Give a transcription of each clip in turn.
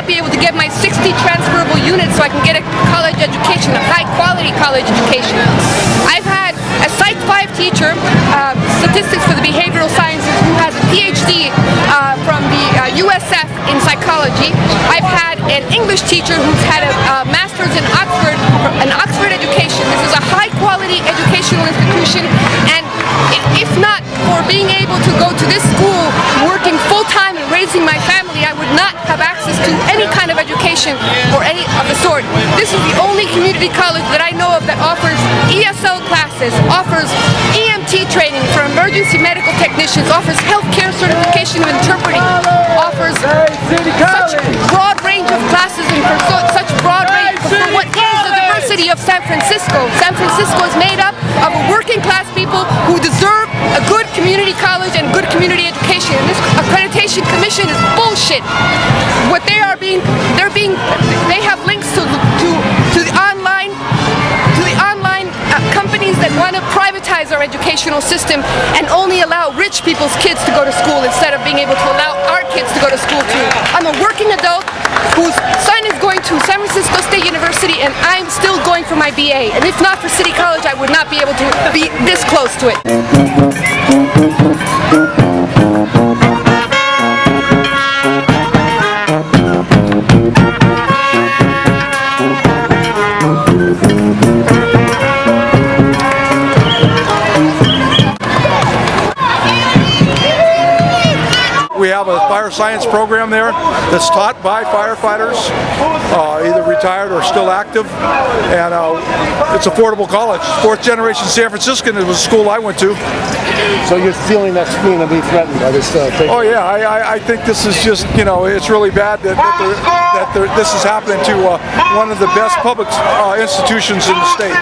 be able to get my 60 transferable units so I can get a college education, a high-quality college education. I've had a Psych 5 teacher, statistics for the behavioral sciences, who has a PhD from the USF in psychology. I've had an English teacher who's had a master's in Oxford education. This is a high-quality educational institution, and if not for being able to go to this school, working full-time and raising my family, I would not have access to any kind of education or any of the sort. This is the only community college that I know of that offers ESL classes, offers EMT training for emergency medical technicians, offers healthcare certification of interpreting, offers such broad range of classes and for such broad range for what is the diversity of San Francisco. San Francisco is made up of working class people who deserve a good community college and good community education. And this accreditation commission is bullshit. What they have links to the online companies that want to privatize our educational system and only allow rich people's kids to go to school instead of being able to allow our kids to go to school too. I'm a working adult whose son is going to San Francisco State University, and I'm still going for my BA. And if not for City College, I would not be able to be this close to it. We have a fire science program there that's taught by firefighters, either retired or still active, and it's affordable college. Fourth generation San Franciscan. It was a school I went to. So you're feeling that's going to be threatened by this thing? Oh yeah, I think this is just, it's really bad that this is happening to one of the best public institutions in the state.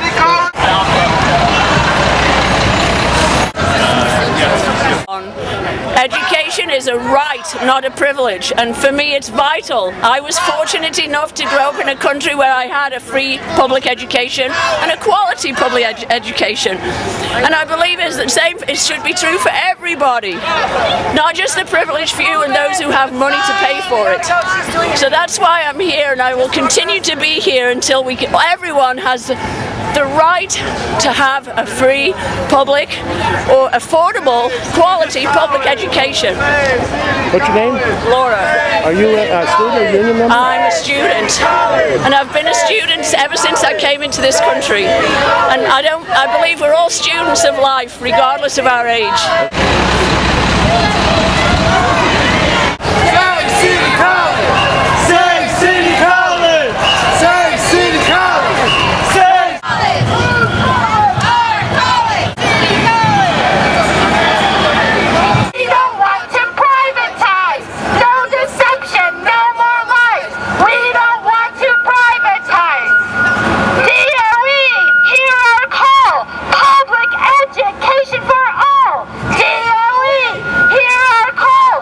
Education is a right, not a privilege, and for me it's vital. I was fortunate enough to grow up in a country where I had a free public education and a quality public education, and I believe it should be true for everybody, not just the privileged few and those who have money to pay for it. So that's why I'm here, and I will continue to be here until everyone has the right to have a free, public, or affordable, quality public education. What's your name? Laura. Are you a student or union member? I'm a student, and I've been a student ever since I came into this country. And I believe we're all students of life, regardless of our age. Save City College! Save City College! Save City College! Save We don't want to privatize! No deception, no more lies! We don't want to privatize! DOE, hear our call! Public education for all! DOE, hear our call!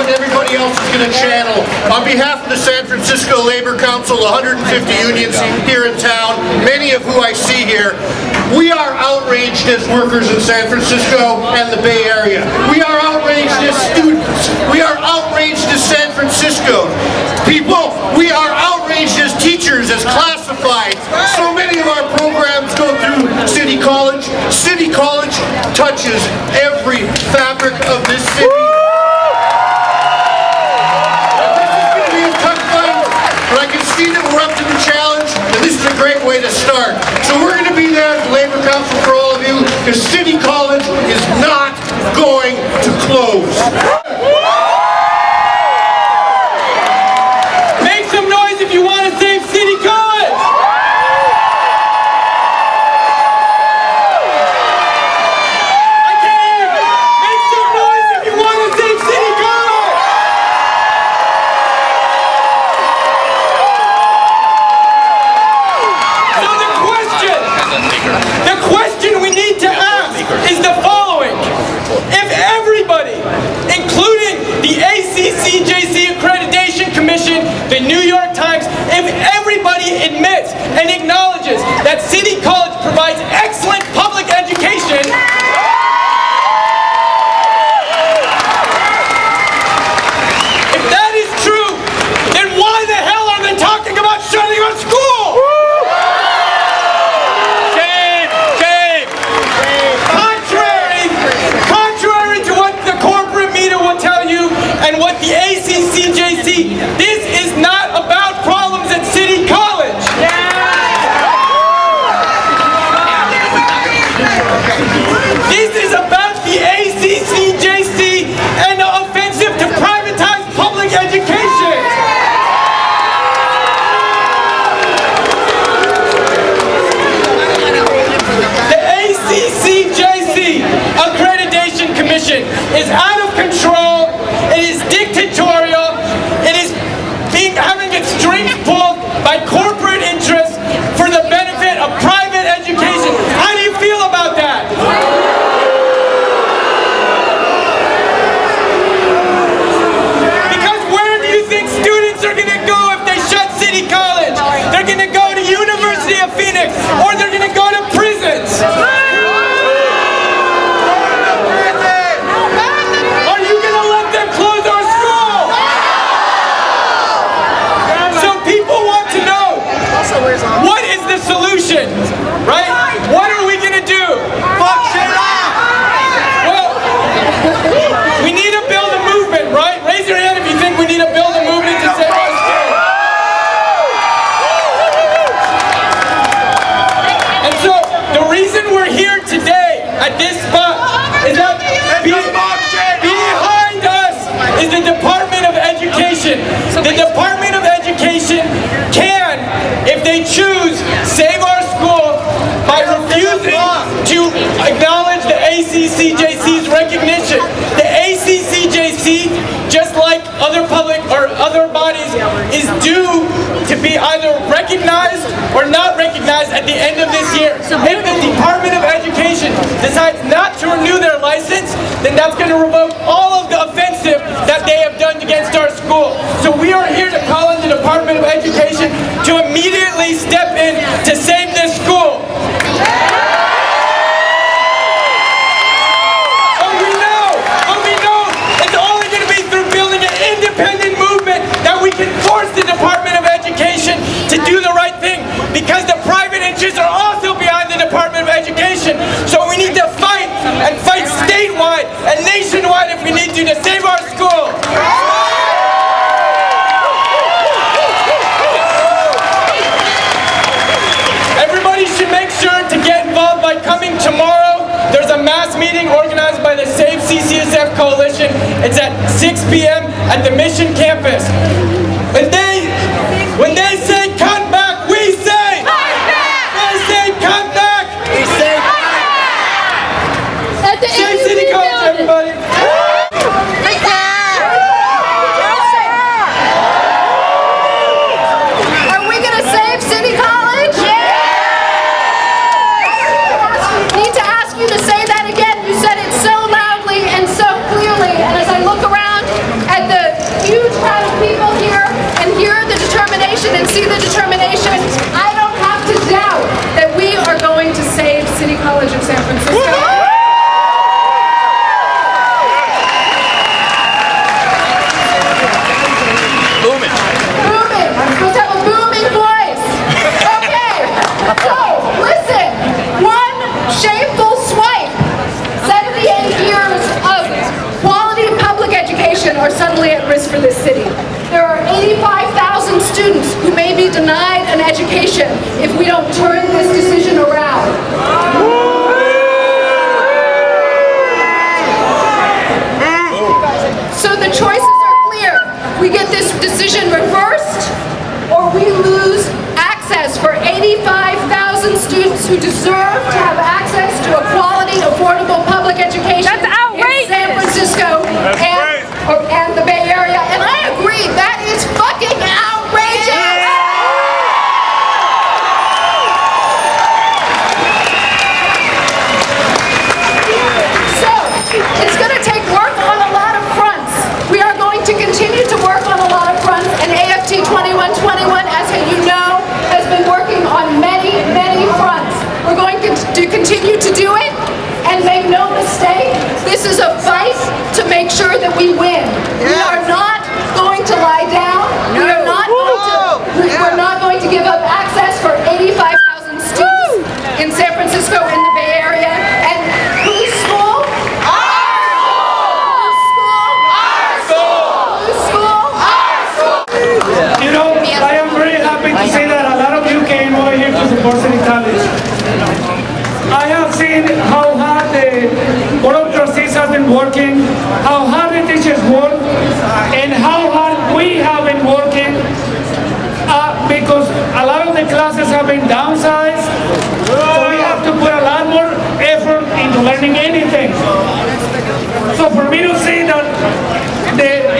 what everybody else is going to channel. On behalf of the San Francisco Labor Council, 150 unions here in town, many of who I see here, we are outraged as workers in San Francisco and the Bay Area. We are outraged as students. We are outraged as San Francisco people. We are outraged as teachers, as classified. So many of our programs go through City College. City College touches every fabric of this city. But I can see that we're up to the challenge, and this is a great way to start. So we're going to be there at the Labor Council for all of you, because City College is not going to close. Make some noise if you want to save City College! I can't hear you. Make some noise if you want to save City College! So the question we need to ask is the following. If everybody, including the ACCJC Accreditation Commission, the New York Times, if everybody admits and acknowledges that City College provides excellent public education, if that is true, then why the hell are they talking about shutting our school? Contrary to what the corporate media will tell you and what the ACCJC, this is not about problems at City College. This is about the ACCJC and the offensive to privatize public education. The ACCJC Accreditation Commission is out of control. It is dictatorial. It is having its strings pulled by corporate interests for the benefit of private education. How do you feel about that? Because where do you think students are going to go if they shut City College? They're going to go to University of Phoenix, or they're going to go to prisons. Are you going to let them close our school? So people want to know, what is the solution, right? What are we going to do? Fuck shit up! Well, we need to build a movement, right? Raise your hand if you think we need to build a movement to save our school. And so, the reason we're here today at this spot is that behind us is the Department of Education. The Department of Education can, if they choose, save our school by refusing to acknowledge the ACCJC's recognition. The ACCJC, just like other public or other bodies, is due to be either recognized or not recognized at the end of this year. If the Department of Education decides not to renew their license, then that's going to revoke all of the offensive that they have done against our school. So we are here to call on the Department of Education to immediately step in to save this school. But we know it's only going to be through building an independent movement that we can force the Department of Education to do the right thing, because the private interests are also behind the Department of Education. So we need to fight, and fight statewide and nationwide if we need to save our school. Everybody should make sure to get involved by coming tomorrow. There's a mass meeting organized by the Save CCSF Coalition. It's at 6 p.m. at the Mission campus. When they say cut back, we say fight back. They say cut back, we say fight back. At the Save City College, everybody. Are we going to save City College? Need to ask you to say that again. You said it so loudly and so clearly. And as I look around at the denied an education if we don't turn this decision around. So the choices are clear. We get this decision reversed, or we lose access for 85,000 students who deserve to have access to a quality, affordable public education in San Francisco and the Bay Area. And I agree, that is fucking outrageous! So, it's going to take work on a lot of fronts. We are going to continue to work on a lot of fronts, and AFT 2121, as you know, has been working on many, many fronts. We're going to continue to do it, and make no mistake, this is a fight to make sure that we win. We are not going to lie down. We are not we're not going to give up access for 85,000 students in San Francisco and the Bay Area. And whose school? Our school! Whose school? Our school! Whose school? Our school! You know, I am very happy to say that a lot of you came over here to support City College. I have seen how hard the Board of Trustees has been working, how hard the teachers work, and how hard we have been working, because a lot of the classes have been downsized, so we have to put a lot more effort into learning anything. So for me to see that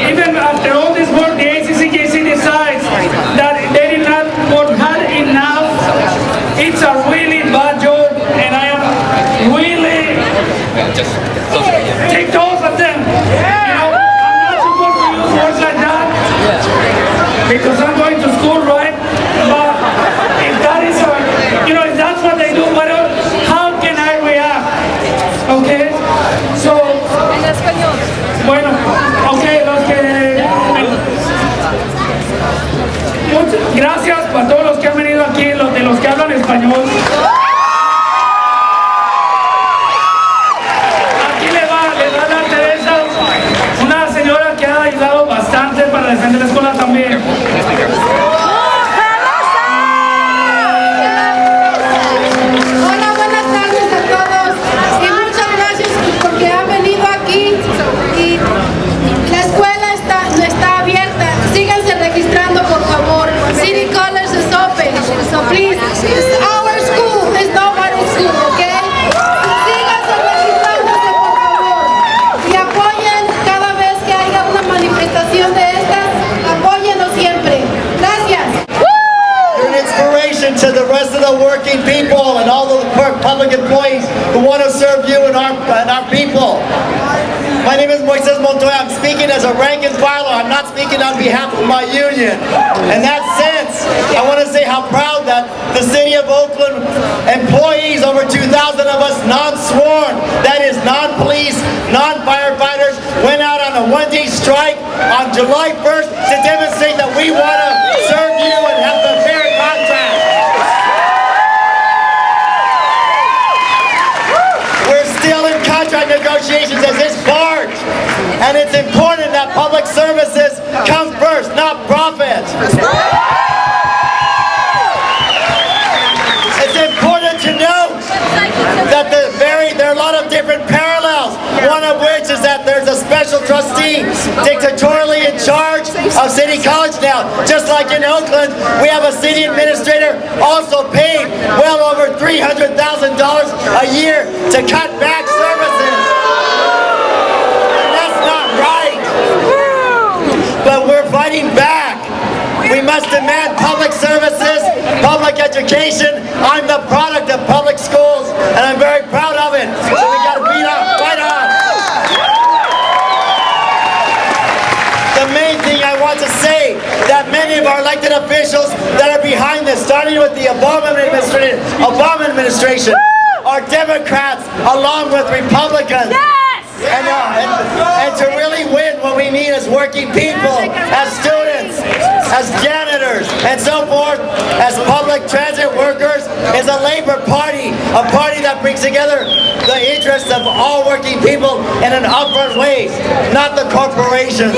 even after all this work, the ACCJC decides that they did not work hard enough, it's a really bad job, and I am really ticked off at them. You know, I'm not supposed to use words like that because I'm going to school, right? But if that is, if that's what they do, how can I react? Okay? So, bueno, okay, gracias a todos los que han venido aquí, de los que hablan español. Aquí le va la Teresa, una señora que ha ayudado bastante para defender la escuela también. Hola, buenas tardes a todos y muchas gracias porque han venido aquí y la escuela está abierta. Síganse registrando, por favor. City College is open, so please, it's our school, it's nobody's school, okay? Síganse registrándose, por favor, y apoyen cada vez que haya una manifestación de estas, apóyennos siempre. Gracias. You're an inspiration to the rest of the working people and all the public employees who want to serve you and our people. My name is Moises Montoya. I'm speaking as a rank and file. I'm not speaking on behalf of my union. In that sense, I want to say how proud that the City of Oakland employees, over 2,000 of us non-sworn, that is non-police, non-firefighters, went out on a one-day strike on July 1st to demonstrate that we want to serve you and have the fair contract. We're still in contract negotiations as this barge, and it's important that public services come first, not profit. It's important to note that there are a lot of different parallels, one of which is that there's a special trustee dictatorially in charge of City College now. Just like in Oakland, we have a city administrator also paid well over $300,000 a year to cut back services. And that's not right. But we're fighting back. We must demand public services, public education. I'm the product of public schools, and I'm very proud of it. So we got to fight on. The main thing I want to say that many of our elected officials that are behind this, starting with the Obama administration, are Democrats along with Republicans. And to really win, what we need is working people, as students, as janitors, and so forth, as public transit workers, is a labor party, a party that brings together the interests of all working people in an upfront way, not the corporations.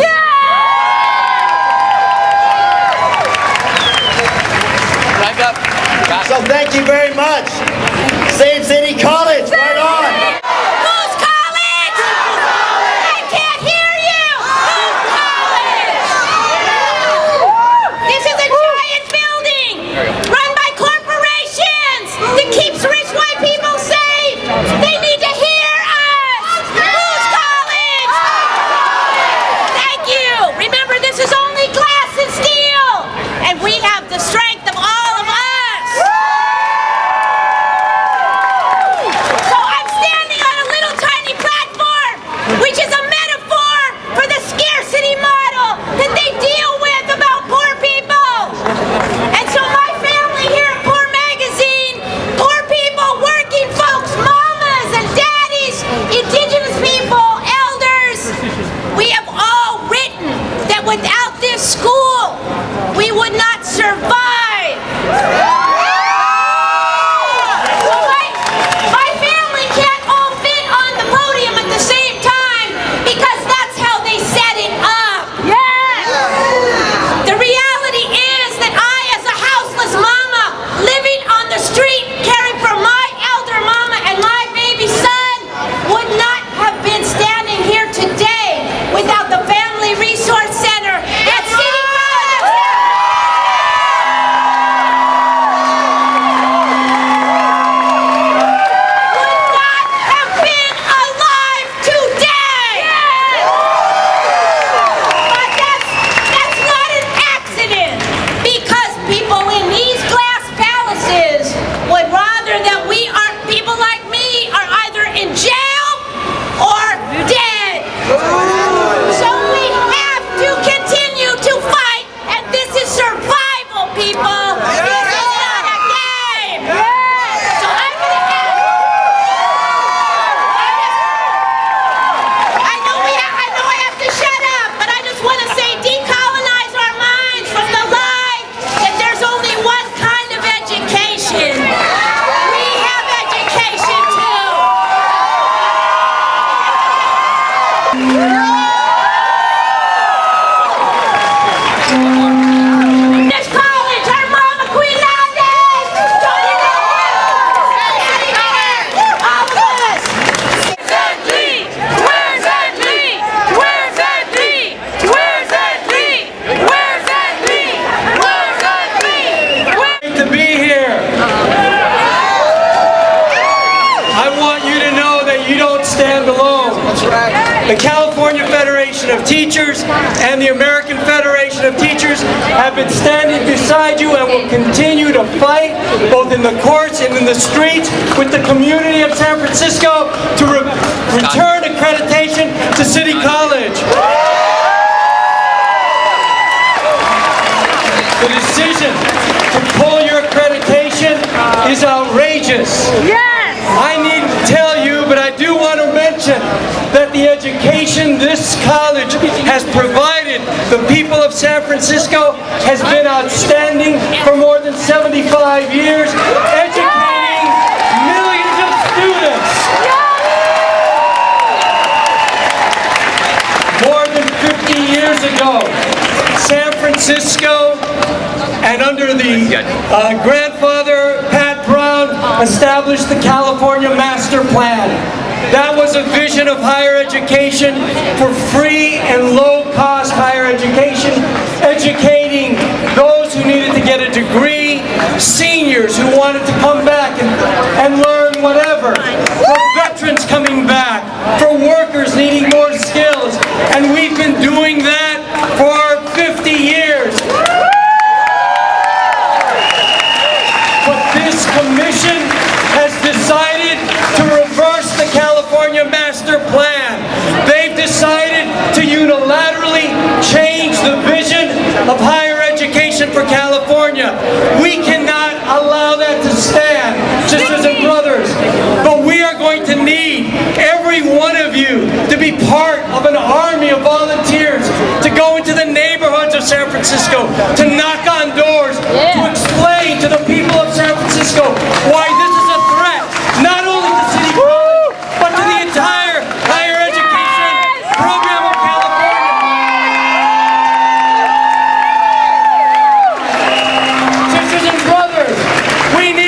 So thank you very much. Save City College, right on. Who's college? I can't hear you. Who's college? This is a giant building run by corporations that keeps rich white people safe. They need to hear us. Who's college? Thank you. Remember, this is only glass and steel, and we have the strength of all of us. So I'm standing on a little tiny platform, which is a metaphor for the scarcity model that they deal with about poor people. And so my family here at Poor Magazine, poor people, working folks, mamas and daddies, indigenous people, elders, we have all written that without this school, we would not survive. So my family can't all fit on the podium at the same time because that's how they set it up. Yes. The reality is that I, as a houseless mama, living on the street, caring for my elder mama and my baby son, would not have been standing here today without the Family Resource Center at City College. Would not have been alive today. But that's not an accident, because people in these glass palaces would rather that people like me are either in jail or dead. So we have to continue to fight, and this is survival, people. This is not a game. So I'm going to ask. I know I have to shut up, but I just want to say decolonize our minds from the lie that there's only one kind of education. We have education too. This college, our mama Queen Landis! All of us! Where's Ed Lee? Where's Ed Lee? Where's Ed Lee? Where's Ed Lee? Where's Ed Lee? Where's Ed Lee? To be here. I want you to know that you don't stand alone. The California Federation of Teachers and the American Federation of Teachers have been standing beside you and will continue to fight, both in the courts and in the streets, with the community of San Francisco to return accreditation to City College. The decision to pull your accreditation is outrageous. Yes! I needn't tell you, but I do want to mention that the education this college has provided the people of San Francisco has been outstanding for more than 75 years, educating millions of students. More than 50 years ago, San Francisco, and under the grandfather, Pat Brown, established the California Master Plan. That was a vision of higher education for free and low-cost higher education, educating those who needed to get a degree, seniors who wanted to come back and learn whatever, for veterans coming back, for workers needing more skills, and we've been doing that for 50 years. But this commission has decided to reverse the California Master Plan. They've decided to unilaterally change the vision of higher education for California. We cannot allow that to stand, sisters and brothers. But we are going to need every one of you to be part of an army of volunteers to go into the neighborhoods of San Francisco, to knock on doors, to explain to the people of San Francisco why this is a threat, not only to City College, but to the entire higher education program of California. Sisters and brothers, we need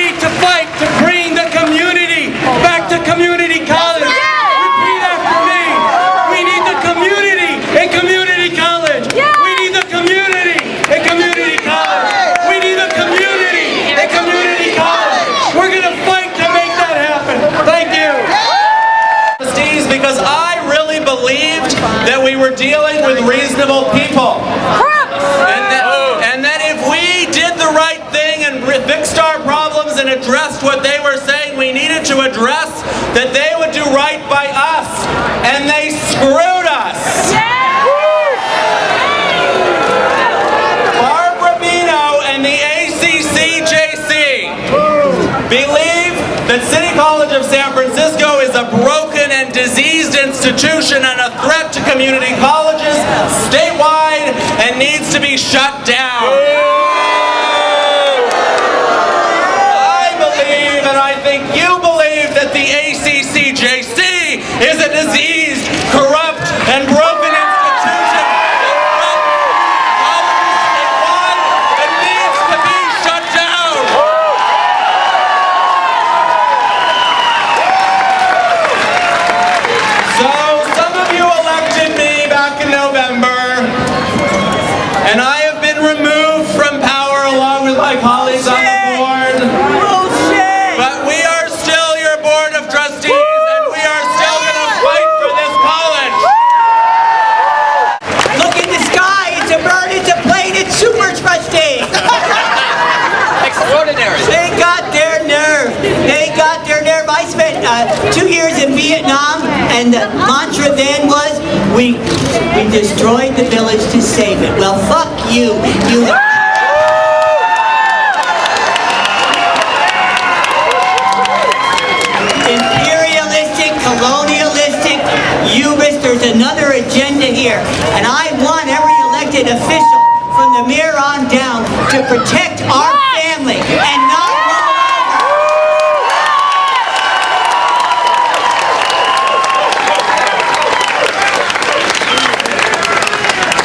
we're dealing with reasonable people. And that if we did the right thing and fixed our problems and addressed what they were saying we needed to address, that they would do right by us. And they screwed us. Barbara Beno and the ACCJC believe that City College of San Francisco is a broken and diseased institution and a threat to community colleges statewide and needs to be shut down. I believe, and I think you believe, that the ACCJC is a diseased, corrupt, and broken institution that needs to be shut down. So, some of you elected me back in November, and I have been removed from power along with my colleagues on the board. But we are still your board of trustees, and we are still going to fight for this college. Look in the sky, it's a bird, it's a plane, it's super trustee. Extraordinary. They got their nerve. They got their nerve. I spent 2 years in Vietnam, and the mantra then was, we destroyed the village to save it. Well, fuck you. Imperialistic, colonialistic, hubris. There's another agenda here, and I want every elected official from the mayor on down to protect our family and not roll over.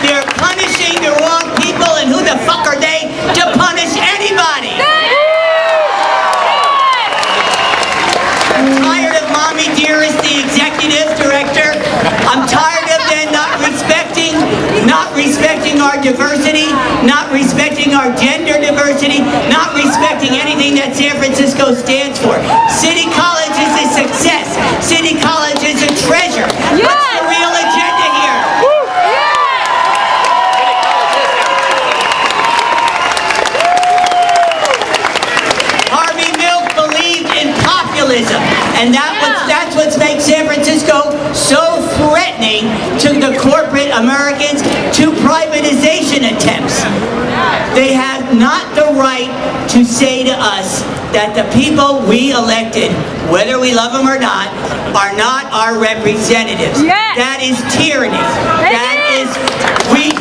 They're punishing the wrong people, and who the fuck are they to punish anybody? I'm tired of Mommy Dearest, the executive director. I'm tired of them not respecting our diversity, not respecting our gender diversity, not respecting anything that San Francisco stands for. City College is a success. City College is a treasure. What's the real agenda here? Harvey Milk believed in populism, and that's what makes San Francisco so threatening to the corporate Americans, to privatization attempts. They have not the right to say to us that the people we elected, whether we love them or not, are not our representatives. That is tyranny.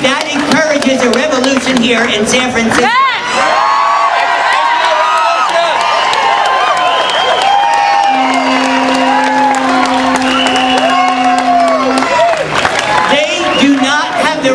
That encourages a revolution here in San Francisco.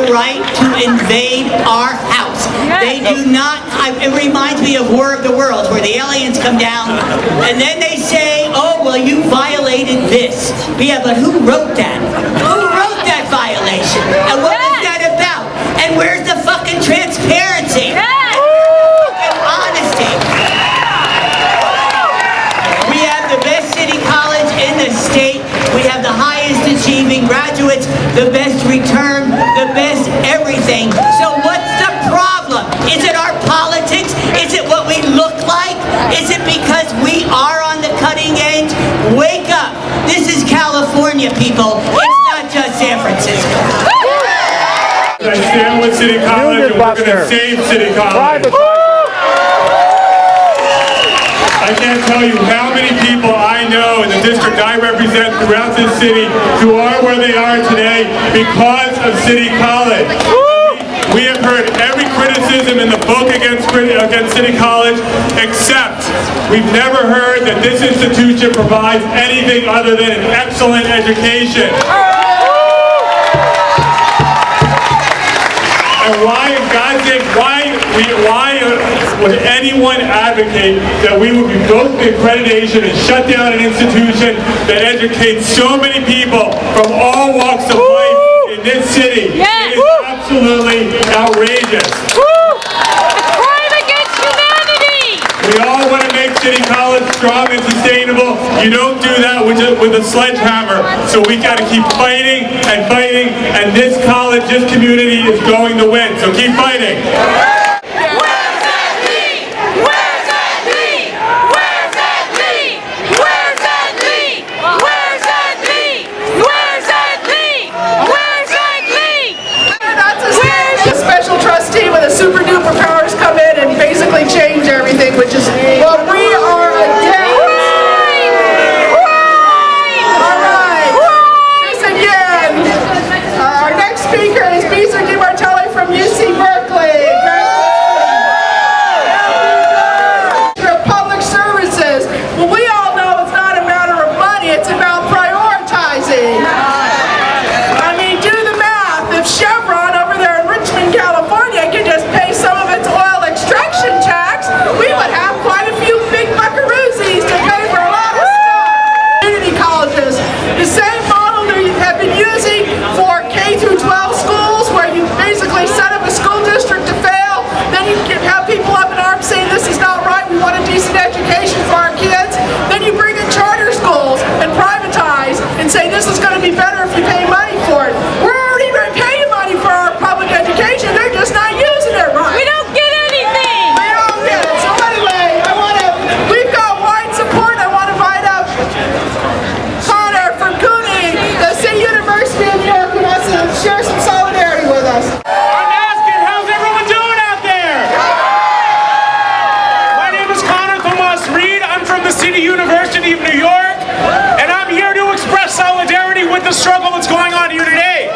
Right to invade our house. They do not. It reminds me of War of the Worlds, where the aliens come down and then they say, oh, well, you violated this. Yeah, but who wrote that? Who wrote that violation? And what is that about? And where's the fucking transparency? Fucking honesty. We have the best city college in the state. We have the highest achieving graduates, the best return, the best everything. So what's the problem? Is it our politics? Is it what we look like? Is it because we are on the cutting edge? Wake up. This is California, people. It's not just San Francisco. I stand with City College, and we're going to save City College. I can't tell you how many people I know in the district I represent throughout this city who are where they are today because of City College. We have heard every criticism in the book against City College, except we've never heard that this institution provides anything other than an excellent education. And why, in God's name, why would anyone advocate that we would revoke the accreditation and shut down an institution that educates so many people from all walks of life in this city? It is absolutely outrageous. A crime against humanity! We all want to make City College strong and sustainable. You don't do that when with a sledgehammer. So we got to keep fighting and fighting, and this college, this community is going to win. So keep fighting. Super duper powers come in and basically change everything, which is what we are against. All right. This again. Our next speaker is Brice from UC Berkeley. Public services. Well, we all know it's not a matter of money, it's about prioritizing. I mean, do the math. If Chevron over there in Richmond, California could just pay some of its oil extraction tax, we would have quite a few big buckaroosies to pay for a lot of stuff. Community colleges, the same model they have been using for K through 12 schools, where you basically set up a school district to fail, then you can have people up in arms saying this is not right, we want a decent education for our kids, then you bring in charter schools and privatize and say this is going to be better if you pay money for it. We're already paying money for our public education, they're just not using it right. We don't get anything. We don't get it. So anyway, we've got wide support. I want to invite up Connor from CUNY, the City University of New York, who wants to share some solidarity with us. I'm asking, how's everyone doing out there? My name is Connor Thomas Reed. I'm from the City University of New York, and I'm here to express solidarity with the struggle that's going on here today.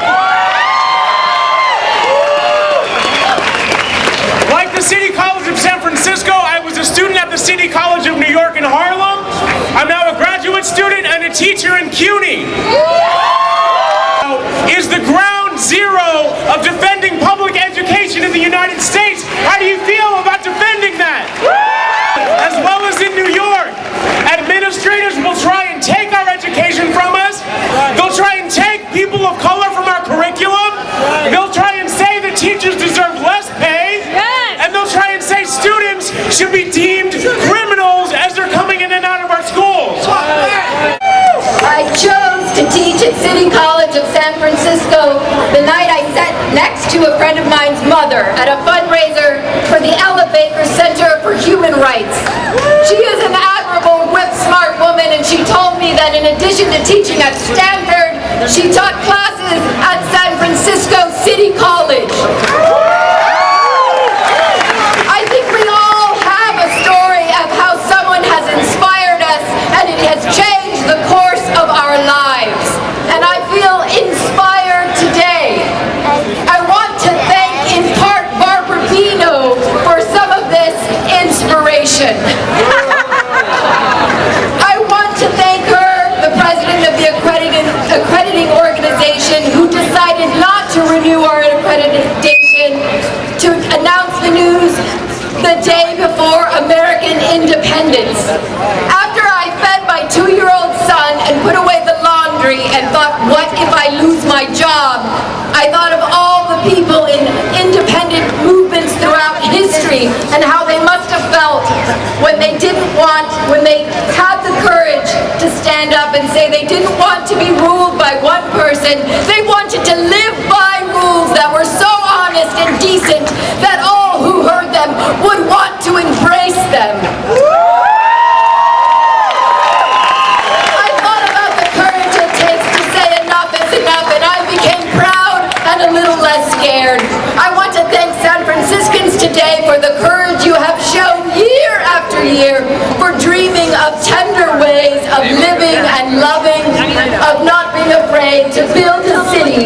Like the City College of San Francisco, I was a student at the City College of New York in Harlem. I'm now a graduate student and a teacher in CUNY. Is the ground zero of defending public education in the United States. How do you feel about defending that? As well as in New York, administrators will try and take our education from us. They'll try and take people of color from our curriculum. They'll try and say that teachers deserve less pay. And they'll try and say students should be deemed criminals as they're coming in and out of our schools. I chose to teach at City College of San Francisco the night I sat next to a friend of mine's mother at a fundraiser for the Ella Baker Center for Human Rights. She is an admirable, whip-smart woman, and she told me that in addition to teaching at Stanford, she taught classes at San Francisco City College. I think we all have a story of how someone has inspired us and it has changed the course of our lives. And I feel inspired today. I want to thank in part Barbara Beno for some of this inspiration. I want to thank her, the president of the accrediting organization, who decided not to renew our accreditation, to announce the news the day before American independence. After I fed my 2-year-old son and put away the laundry and thought, what if I lose my job? I thought of all the people in independent movements throughout history and how they must have felt when they had the courage to stand up and say they didn't want to be ruled by one person. They wanted to live by rules that were so honest and decent that all who heard them would want to embrace them. I thought about the courage it takes to say enough is enough, and I became proud and a little less scared. I want to thank San Franciscans today for the courage you have shown year after year, for dreaming of tender ways of living and loving, of not being afraid to build a city